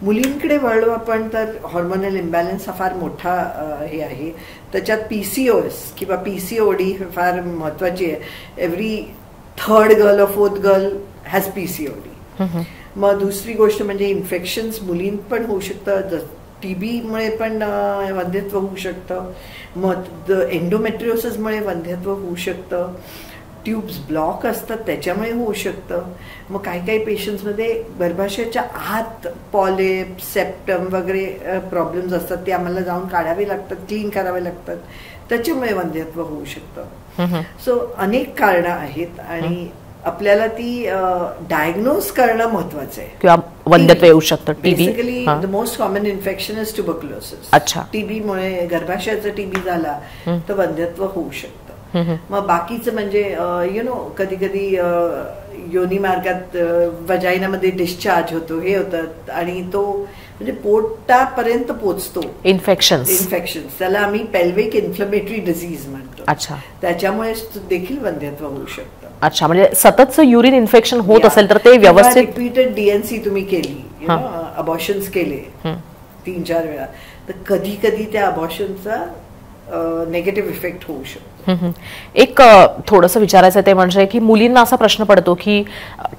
मुलींकडे वळलो आपण तर हॉर्मोनल इम्बॅलन्स हा फार मोठा हे आहे. त्याच्यात PCOS किंवा PCOD फार महत्वाची आहे. एव्हरी थर्ड गर्ल और फोर्थ गर्ल हॅज PCOD. मग दुसरी गोष्ट म्हणजे इन्फेक्शन्स मुलींत पण होऊ शकतं. TBमुळे पण वंध्यत्व होऊ शकतं. मग एंडोमेट्रिओसिसमुळे वंध्यत्व होऊ शकतं. ट्यूब्स ब्लॉक असतात त्याच्यामुळे होऊ शकतं. मग काही पेशंट्समध्ये गर्भाशयाच्या आत पॉलिप सेप्टम वगैरे प्रॉब्लेम्स असतात, ते आम्हाला जाऊन काढावे लागतात, क्लीन करावे लागतात, त्याच्यामुळे वंध्यत्व होऊ शकतं. सो अनेक कारणं आहेत आणि आपल्याला ती डायग्नोज करणं महत्वाचं आहे. किंवा वंध्यत्व येऊ शकतं. Basically the most common infection is tuberculosis. अच्छा. TBमुळे गर्भाशयाचा TB झाला तर वंध्यत्व होऊ शकतं. मग बाकीचं म्हणजे कधी कधी योनी मार्गात वजायनामध्ये डिस्चार्ज होतो, हे होतं आणि तो म्हणजे पोटापर्यंत पोचतो. इन्फेक्शन्स त्याला आम्ही पेल्विक इन्फ्लेमेटरी डिझीज म्हणतो. अच्छा. त्याच्यामुळे देखील वंध्यत्व होऊ शकतं. अच्छा. म्हणजे सततचं युरिन इन्फेक्शन होत असेल तर ते व्यवस्थित रिपीटेड DNC तुम्ही केली, अबॉर्शन्स केले 3-4 वेळा, तर कधी कधी त्या अबॉर्शनचा नेगेटिव्ह इफेक्ट होऊ शकतो. एक थोडंसं विचारायचं ते म्हणजे की मुलींना असा प्रश्न पडतो की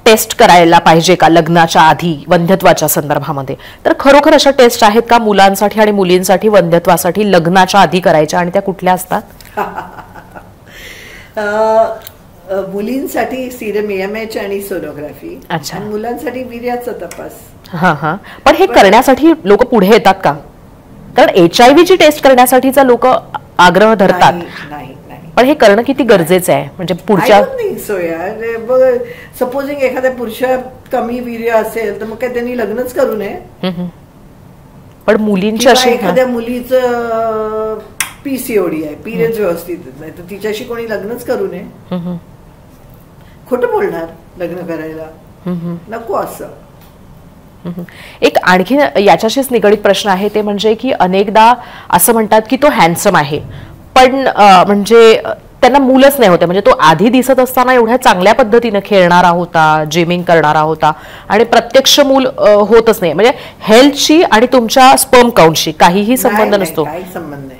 टेस्ट करायला पाहिजे का लग्नाच्या आधी वंध्यत्वाच्या संदर्भामध्ये, तर खरोखर अशा टेस्ट आहेत का मुलांसाठी आणि मुलींसाठी वंध्यत्वासाठी लग्नाच्या आधी करायच्या, आणि त्या कुठल्या असतात? मुलींसाठी सिरम AMH आणि सोनोग्राफी, आणि मुलांसाठी वीर्याचा तपास. पण हे करण्यासाठी लोक पुढे येतात का? कारण HIV ची टेस्ट करण्यासाठीचा लोक आग्रह धरतात, पण हे करणं किती गरजेचं आहे म्हणजे पुढच्या सपोजिंग एखाद्या पुरुषात कमी वीर्य असेल तर मग काय त्यांनी लग्नच करू नये. पण मुलींच्या एखाद्या मुलीचं PCOD आहे, पिरियड्स व्यवस्थित नाही, तर तिच्याशी कोणी लग्नच करू नये. खोटं बोलणार लग्न करायला, नको असं. एक आणखी याच्याशीच निगडित प्रश्न आहे ते म्हणजे की अनेकदा असं म्हणतात की तो हँडसम आहे पण म्हणजे त्यांना मूलच नाही होते. म्हणजे तो आधी दिसत असताना एवढ्या चांगल्या पद्धतीने खेळणारा होता, जिमिंग करणारा होता, आणि प्रत्यक्ष मूल होतच नाही. म्हणजे हेल्थशी आणि तुमच्या स्पर्म काउंटशी काहीही संबंध नसतो. काही संबंध